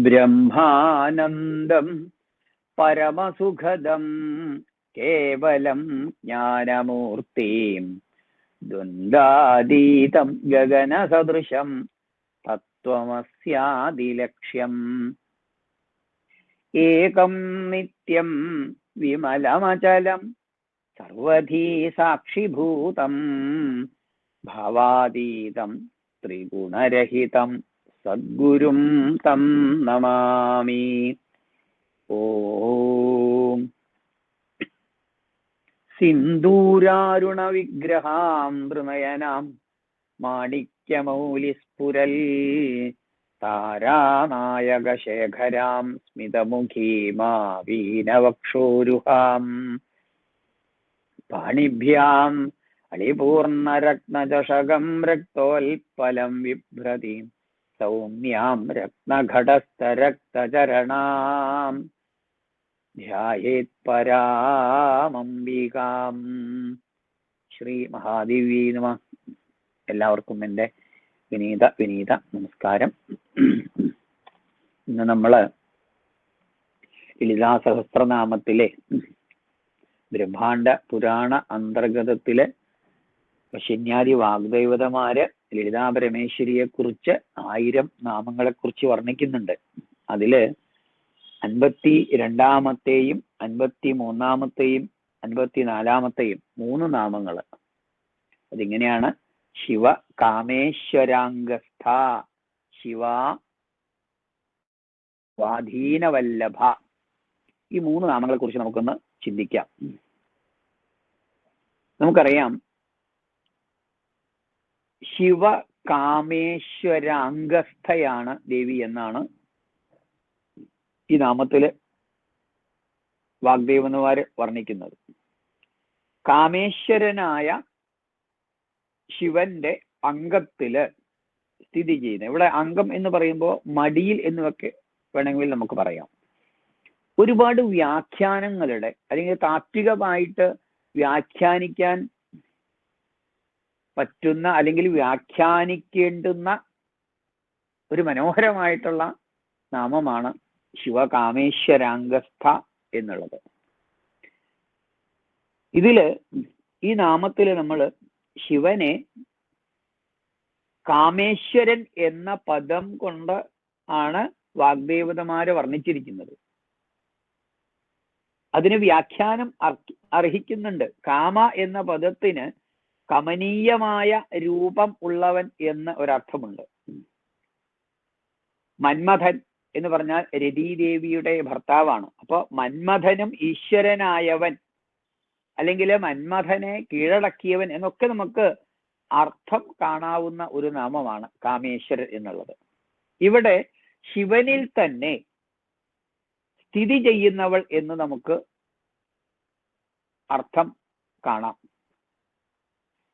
ബ്രഹ്മാനന്ദം പരമസുഖദം കേവലം ജ്ഞാനമൂർത്തിം ദ്വന്ദ്വാതീതം ഗഗനസദൃശം തത്വമസ്യാദിലക്ഷ്യം ഏകം നിത്യം വിമലമചലം സർവധീ സാക്ഷിഭൂതം ഭാവാതീതം ത്രിഗുണരഹിതം സദ്ഗുരും തം നമാമി. ഓം സിന്ദൂരാരുണ വിഗ്രഹാം നൃനയനാം മാണിക്യമൗലിസ്ഫുരൽ താരാനായകശേഖരാം സ്മിതമുഖീമാവീനവക്ഷോരുഹാം പാണിഭ്യാം അളിപൂർണരത്നചഷകം രക്തോൽപലം വിഭ്രതിം സൗമ്യാം രത്നഘടസ്ഥരക്തചരണാം ധ്യായേത് പരാമംബികാം. ശ്രീ മഹാദേവി നമഃ. എല്ലാവർക്കും എൻ്റെ വിനീത നമസ്കാരം. ഇന്ന് നമ്മള് ലളിതാ സഹസ്രനാമത്തിലെ ബ്രഹ്മാണ്ഡ പുരാണ അന്തർഗതത്തിലെ വശന്യാദി വാഗ്ദേവതമാര് ലളിതാ പരമേശ്വരിയെ കുറിച്ച് 1000 നാമങ്ങളെ കുറിച്ച് വർണ്ണിക്കുന്നുണ്ട്. അതില് 52-ാമത്തെയും 53-ാമത്തെയും 54-ാമത്തെയും 3 നാമങ്ങൾ അതിങ്ങനെയാണ്: ശിവ കാമേശ്വരാംഗസ്ഥ, ശിവ സ്വാധീനവല്ലഭ. ഈ 3 നാമങ്ങളെ കുറിച്ച് നമുക്കൊന്ന് ചിന്തിക്കാം. നമുക്കറിയാം, ശിവ കാമേശ്വരാംഗസ്ഥയാണ് ദേവി എന്നാണ് ഈ നാമത്തില് വാഗ്ദേവന്മാര് വർണ്ണിക്കുന്നത്. കാമേശ്വരനായ ശിവന്റെ അംഗത്തില് സ്ഥിതി ചെയ്യുന്നത്. ഇവിടെ അംഗം എന്ന് പറയുമ്പോൾ മടിയിൽ എന്നുമൊക്കെ വേണമെങ്കിൽ നമുക്ക് പറയാം. ഒരുപാട് വ്യാഖ്യാനങ്ങളുടെ അല്ലെങ്കിൽ താത്വികമായിട്ട് വ്യാഖ്യാനിക്കാൻ പറ്റുന്ന അല്ലെങ്കിൽ വ്യാഖ്യാനിക്കേണ്ടുന്ന ഒരു മനോഹരമായിട്ടുള്ള നാമമാണ് ശിവകാമേശ്വരാംഗസ്ഥ എന്നുള്ളത്. ഇതില് ഈ നാമത്തില് നമ്മൾ ശിവനെ കാമേശ്വരൻ എന്ന പദം കൊണ്ട് ആണ് വാഗ്ദേവതമാര് വർണ്ണിച്ചിരിക്കുന്നത്. അതിന് വ്യാഖ്യാനം അർഹിക്കുന്നുണ്ട്. കാമ എന്ന പദത്തിന് കമനീയമായ രൂപം ഉള്ളവൻ എന്ന ഒരർത്ഥമുണ്ട്. മന്മഥൻ എന്ന് പറഞ്ഞാൽ രതീദേവിയുടെ ഭർത്താവാണ്. അപ്പൊ മന്മഥനും ഈശ്വരനായവൻ അല്ലെങ്കിൽ മന്മഥനെ കീഴടക്കിയവൻ എന്നൊക്കെ നമുക്ക് അർത്ഥം കാണാവുന്ന ഒരു നാമമാണ് കാമേശ്വരൻ എന്നുള്ളത്. ഇവിടെ ശിവനിൽ തന്നെ സ്ഥിതി ചെയ്യുന്നവൾ എന്ന് നമുക്ക് അർത്ഥം കാണാം.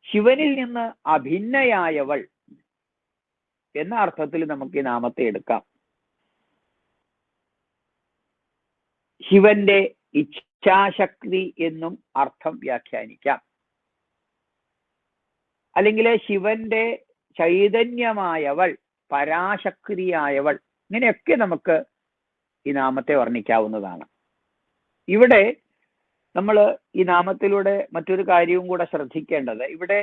ശിവനിൽ നിന്ന് അഭിന്നയായവൾ എന്ന അർത്ഥത്തിൽ നമുക്ക് ഈ നാമത്തെ എടുക്കാം. ശിവന്റെ ഇച്ഛാശക്തി എന്നും അർത്ഥം വ്യാഖ്യാനിക്കാം. അല്ലെങ്കിൽ ശിവന്റെ ചൈതന്യമായവൾ, പരാശക്തിയായവൾ, ഇങ്ങനെയൊക്കെ നമുക്ക് ഈ നാമത്തെ വർണ്ണിക്കാവുന്നതാണ്. ഇവിടെ നമ്മൾ ഈ നാമത്തിലൂടെ മറ്റൊരു കാര്യവും കൂടെ ശ്രദ്ധിക്കേണ്ടത്, ഇവിടെ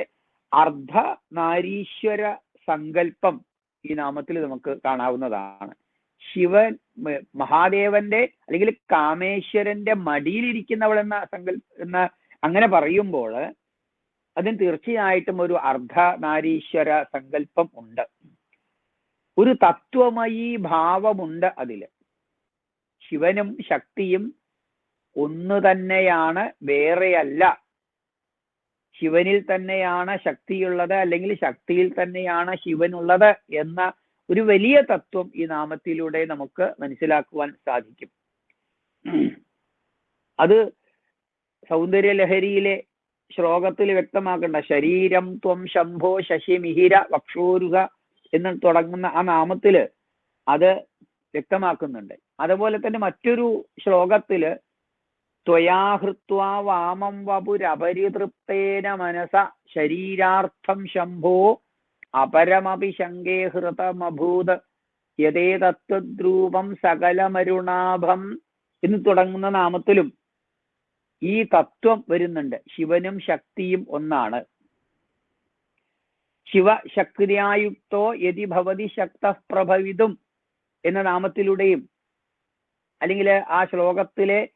അർദ്ധനാരീശ്വര സങ്കല്പം ഈ നാമത്തിൽ നമുക്ക് കാണാവുന്നതാണ്. ശിവൻ മഹാദേവന്റെ അല്ലെങ്കിൽ കാമേശ്വരന്റെ മടിയിലിരിക്കുന്നവൾ എന്ന അങ്ങനെ പറയുമ്പോൾ അതിന് തീർച്ചയായിട്ടും ഒരു അർദ്ധനാരീശ്വര സങ്കല്പം ഉണ്ട്. ഒരു തത്വമയീ ഭാവമുണ്ട് അതില്. ശിവനും ശക്തിയും ഒന്ന് തന്നെയാണ്, വേറെയല്ല. ശിവനിൽ തന്നെയാണ് ശക്തിയുള്ളത്, അല്ലെങ്കിൽ ശക്തിയിൽ തന്നെയാണ് ശിവനുള്ളത് എന്ന ഒരു വലിയ തത്വം ഈ നാമത്തിലൂടെ നമുക്ക് മനസ്സിലാക്കുവാൻ സാധിക്കും. അത് സൗന്ദര്യലഹരിയിലെ ശ്ലോകത്തിൽ വ്യക്തമാക്കേണ്ട ശരീരം ത്വം ശംഭോ ശശിമിഹിര വക്ഷോരുഹ എന്ന് തുടങ്ങുന്ന ആ നാമത്തില് അത് വ്യക്തമാക്കുന്നുണ്ട്. അതുപോലെ തന്നെ മറ്റൊരു ശ്ലോകത്തില് ത്വയാഹൃത്വാ വാമം വപുരപരിതൃപ്തേന മനസ ശരീരാർത്ഥം ശംഭോ അപരമപി ശങ്കേ ഹൃതമഭൂത് യഥേതത്വദ്രൂപം സകലമരുണാഭം എന്ന് തുടങ്ങുന്ന നാമത്തിലും ഈ തത്വം വരുന്നുണ്ട്. ശിവനും ശക്തിയും ഒന്നാണ്. ശിവശക്തിയായുക്തോ യതി ഭവതി ശക്ത പ്രഭവിതും എന്ന നാമത്തിലൂടെയും, അല്ലെങ്കിൽ ആ ശ്ലോകത്തിലെ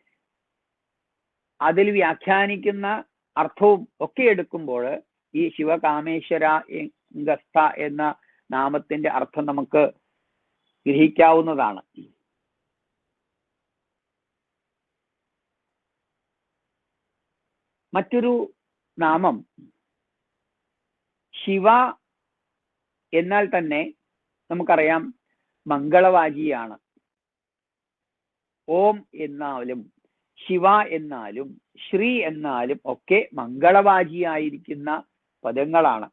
അതിൽ വ്യാഖ്യാനിക്കുന്ന അർത്ഥവും ഒക്കെ എടുക്കുമ്പോൾ ഈ ശിവകാമേശ്വര ഗസ്ഥ എന്ന നാമത്തിന്റെ അർത്ഥം നമുക്ക് ഗ്രഹിക്കാവുന്നതാണ്. മറ്റൊരു നാമം ശിവ എന്നാൽ തന്നെ നമുക്കറിയാം മംഗളവാചിയാണ്. ഓം എന്നാലും ശിവ എന്നാലും ശ്രീ എന്നാലും ഒക്കെ മംഗളവാചിയായിരിക്കുന്ന പദങ്ങളാണ്.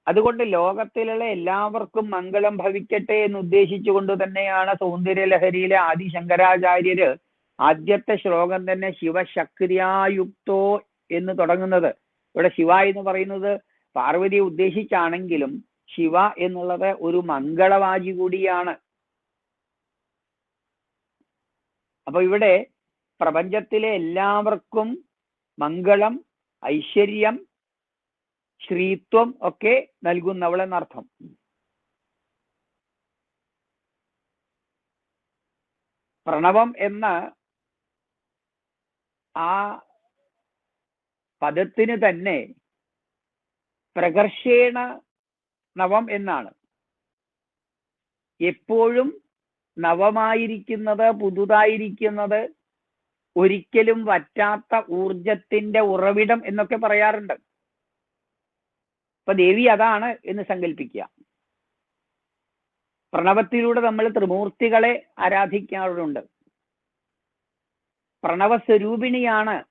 അതുകൊണ്ട് ലോകത്തിലുള്ള എല്ലാവർക്കും മംഗളം ഭവിക്കട്ടെ എന്ന് ഉദ്ദേശിച്ചുകൊണ്ട് തന്നെയാണ് സൗന്ദര്യലഹരിയിലെ ആദിശങ്കരാചാര്യര് ആദ്യത്തെ ശ്ലോകം തന്നെ ശിവശക്തിയായുക്തോ എന്ന് തുടങ്ങുന്നത്. ഇവിടെ ശിവ എന്ന് പറയുന്നത് പാർവതിയെ ഉദ്ദേശിച്ചാണെങ്കിലും ശിവ എന്നുള്ളത് ഒരു മംഗളവാചി കൂടിയാണ്. അപ്പൊ ഇവിടെ പ്രപഞ്ചത്തിലെ എല്ലാവർക്കും മംഗളം, ഐശ്വര്യം, ശ്രീത്വം ഒക്കെ നൽകുന്നവളെന്നർത്ഥം. പ്രണവം എന്ന ആ പദത്തിന് തന്നെ പ്രകർഷേണ നവം എന്നാണ്. എപ്പോഴും നവമായിരിക്കുന്നത്, പുതുതായിരിക്കുന്നത്, ഒരിക്കലും വറ്റാത്ത ഊർജത്തിന്റെ ഉറവിടം എന്നൊക്കെ പറയാറുണ്ട്. അപ്പൊ ദേവി അതാണ് എന്ന് സങ്കല്പിക്കുക. പ്രണവത്തിലൂടെ നമ്മൾ ത്രിമൂർത്തികളെ ആരാധിക്കാറുണ്ട്. പ്രണവസ്വരൂപിണിയാണ്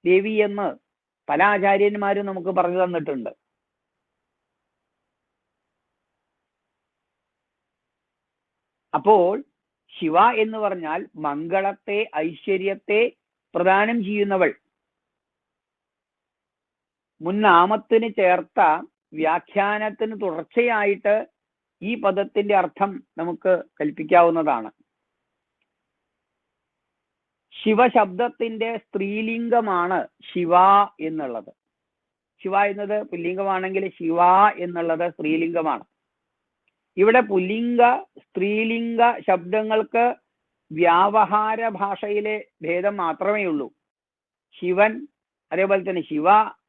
ദേവി എന്ന് പല ആചാര്യന്മാരും നമുക്ക് പറഞ്ഞു തന്നിട്ടുണ്ട്. അപ്പോൾ ശിവ എന്ന് പറഞ്ഞാൽ മംഗളത്തെ, ഐശ്വര്യത്തെ പ്രദാനം ചെയ്യുന്നവൾ. മുൻനാമത്തിന് ചേർത്ത വ്യാഖ്യാനത്തിന് തുടർച്ചയായിട്ട് ഈ പദത്തിന്റെ അർത്ഥം നമുക്ക് കൽപ്പിക്കാവുന്നതാണ്. ശിവശബ്ദത്തിന്റെ സ്ത്രീലിംഗമാണ് ശിവ എന്നുള്ളത്. ശിവ എന്നത് പുല്ലിംഗമാണെങ്കിൽ ശിവ എന്നുള്ളത് സ്ത്രീലിംഗമാണ്. ഇവിടെ പുല്ലിംഗ സ്ത്രീലിംഗ ശബ്ദങ്ങൾക്ക് വ്യാവഹാര ഭാഷയിലെ ഭേദം മാത്രമേ ഉള്ളൂ. ശിവൻ, അതേപോലെ തന്നെ ശിവ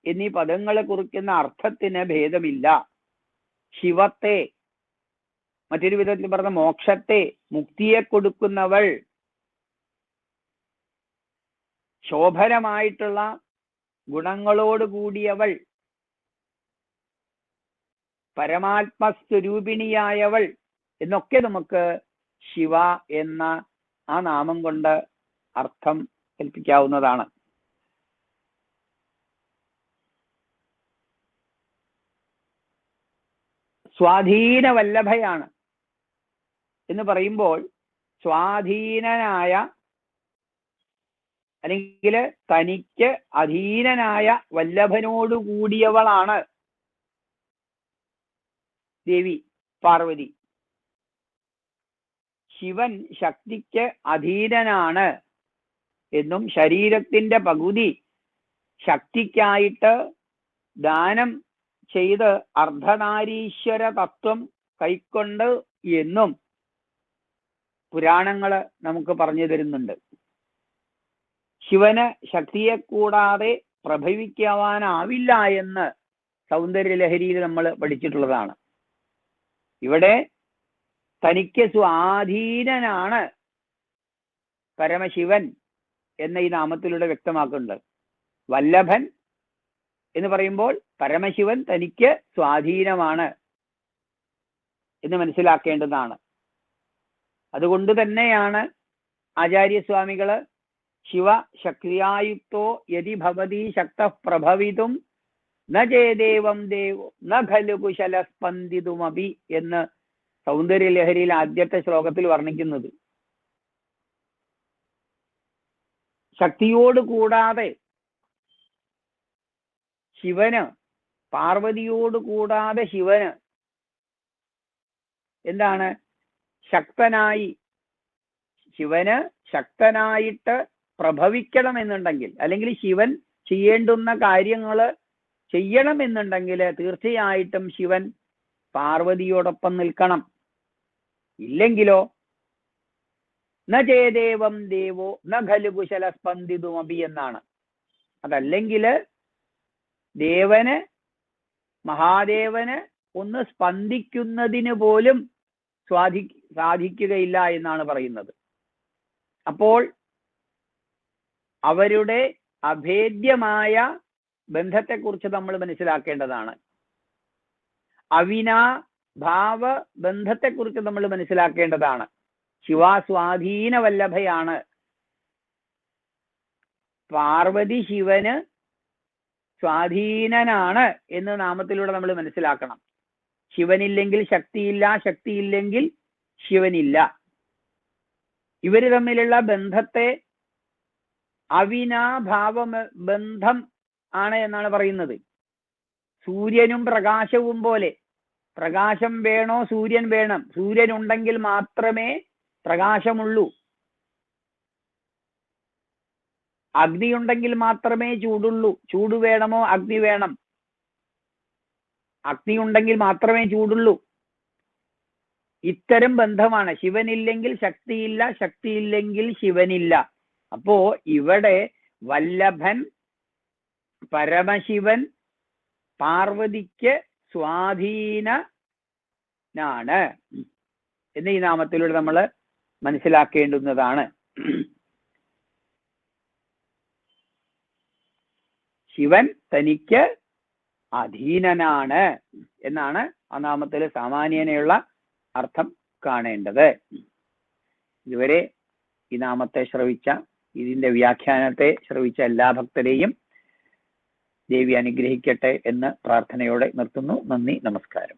എന്നീ പദങ്ങളെ കുറിക്കുന്ന അർത്ഥത്തിന് ഭേദമില്ല. ശിവത്തെ, മറ്റൊരു വിധത്തിൽ പറഞ്ഞ മോക്ഷത്തെ, മുക്തിയെ കൊടുക്കുന്നവൾ, ശോഭനമായിട്ടുള്ള ഗുണങ്ങളോട് കൂടിയവൾ, പരമാത്മസ്വരൂപിണിയായവൾ എന്നൊക്കെ നമുക്ക് ശിവ എന്ന ആ നാമം കൊണ്ട് അർത്ഥം കൽപ്പിക്കാവുന്നതാണ്. സ്വാധീന വല്ലഭയാണ് എന്ന് പറയുമ്പോൾ സ്വാധീനനായ, അല്ലെങ്കിൽ തനിക്ക് അധീനനായ വല്ലഭനോട് കൂടിയവളാണ് ദേവി പാർവതി. ശിവൻ ശക്തിക്ക് അധീനനാണ് എന്നും ശരീരത്തിന്റെ പകുതി ശക്തിക്കായിട്ട് ദാനം ചെയ്ത് അർദ്ധനാരീശ്വര തത്വം കൈക്കൊണ്ട് എന്നും പുരാണങ്ങള് നമുക്ക് പറഞ്ഞു തരുന്നുണ്ട്. ശിവന് ശക്തിയെ കൂടാതെ പ്രഭവിക്കുവാനാവില്ല എന്ന് സൗന്ദര്യലഹരിയിൽ നമ്മൾ പഠിച്ചിട്ടുള്ളതാണ്. ഇവിടെ തനിക്ക് സ്വാധീനനാണ് പരമശിവൻ എന്ന ഈ നാമത്തിലൂടെ വ്യക്തമാക്കുന്നുണ്ട്. വല്ലഭൻ എന്ന് പറയുമ്പോൾ പരമശിവൻ തനിക്ക് സ്വാധീനമാണ് എന്ന് മനസ്സിലാക്കേണ്ടതാണ്. അതുകൊണ്ട് തന്നെയാണ് ആചാര്യസ്വാമികള് ശിവ ശക്തിയായുക്തോ യതി ഭവതി ശക്ത പ്രഭവിതും ന ചേദേവം ദേവോ ന ഖലു കുശല സ്പന്ദിതുമപി എന്ന് സൗന്ദര്യലഹരിയിൽ ആദ്യത്തെ ശ്ലോകത്തിൽ വർണ്ണിക്കുന്നത്. ശക്തിയോട് കൂടാതെ ശിവന്, പാർവതിയോട് കൂടാതെ ശിവന് എന്താണ്? ശക്തനായി, ശിവന് ശക്തനായിട്ട് പ്രഭവിക്കണമെന്നുണ്ടെങ്കിൽ, അല്ലെങ്കിൽ ശിവൻ ചെയ്യേണ്ടുന്ന കാര്യങ്ങൾ ചെയ്യണമെന്നുണ്ടെങ്കിൽ തീർച്ചയായിട്ടും ശിവൻ പാർവതിയോടൊപ്പം നിൽക്കണം. ഇല്ലെങ്കിലോ ന ചേദേവം ദേവോ ന ഖലു കുശല സ്പന്ദിതുമപി എന്നാണ്. അതല്ലെങ്കിൽ ദേവന്, മഹാദേവന് ഒന്ന് സ്പന്ദിക്കുന്നതിന് പോലും സാധിക്കുകയില്ല എന്നാണ് പറയുന്നത്. അപ്പോൾ അവരുടെ അഭേദ്യമായ ബന്ധത്തെക്കുറിച്ച് നമ്മൾ മനസ്സിലാക്കേണ്ടതാണ്. അവിനാ ഭാവ ബന്ധത്തെക്കുറിച്ച് നമ്മൾ മനസ്സിലാക്കേണ്ടതാണ്. ശിവാസ്വാധീന വല്ലഭയാണ്. പാർവതി ശിവന് സ്വാധീനനാണ് എന്ന് നാമത്തിലൂടെ നമ്മൾ മനസ്സിലാക്കണം. ശിവനില്ലെങ്കിൽ ശക്തിയില്ല, ശക്തിയില്ലെങ്കിൽ ശിവനില്ല. ഇവര് തമ്മിലുള്ള ബന്ധത്തെ അവിനാഭാവ ബന്ധം ആണ് എന്നാണ് പറയുന്നത്. സൂര്യനും പ്രകാശവും പോലെ. പ്രകാശം വേണോ സൂര്യൻ വേണം. സൂര്യൻ ഉണ്ടെങ്കിൽ മാത്രമേ പ്രകാശമുള്ളൂ. അഗ്നി ഉണ്ടെങ്കിൽ മാത്രമേ ചൂടുള്ളൂ. ചൂട് വേണമോ അഗ്നി വേണം. അഗ്നി ഉണ്ടെങ്കിൽ മാത്രമേ ചൂടുള്ളൂ. ഇത്തരം ബന്ധമാണ്. ശിവനില്ലെങ്കിൽ ശക്തിയില്ല, ശക്തിയില്ലെങ്കിൽ ശിവനില്ല. അപ്പോ ഇവിടെ വല്ലഭൻ, പരമശിവൻ പാർവതിക്ക് സ്വാധീനനാണ് എന്ന് ഈ നാമത്തിലൂടെ നമ്മൾ മനസ്സിലാക്കേണ്ടുന്നതാണ്. ശിവൻ തനിക്ക് അധീനനാണ് എന്നാണ് ആ നാമത്തിൽ സാമാന്യനെയുള്ള അർത്ഥം കാണേണ്ടത്. ഇതുവരെ ഈ നാമത്തെ ശ്രവിച്ച, ഇതിന്റെ വ്യാഖ്യാനത്തെ ശ്രവിച്ച എല്ലാ ഭക്തരെയും ദേവി അനുഗ്രഹിക്കട്ടെ എന്ന് പ്രാർത്ഥനയോടെ നിർത്തുന്നു. നന്ദി, നമസ്കാരം.